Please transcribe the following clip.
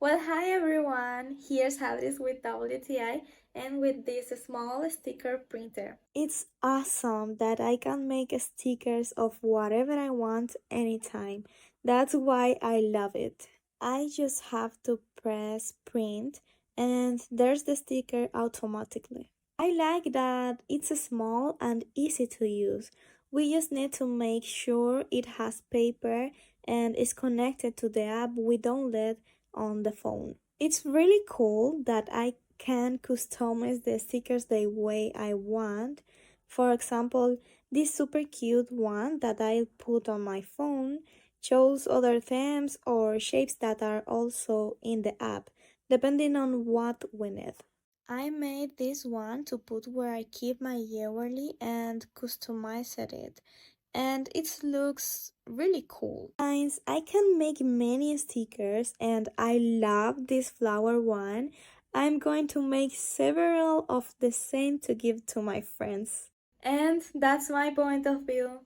Well, hi everyone! Here's how it is with WTI and with this small sticker printer. It's awesome that I can make stickers of whatever I want anytime. That's why I love it. I just have to press print and there's the sticker automatically. I like that it's small and easy to use. We just need to make sure it has paper and is connected to the app we download on the phone. It's really cool that I can customize the stickers the way I want. For example, this super cute one that I put on my phone shows other themes or shapes that are also in the app, depending on what we need. I made this one to put where I keep my jewelry and customized it, and it looks really cool. Guys, I can make many stickers and I love this flower one. I'm going to make several of the same to give to my friends. And that's my point of view.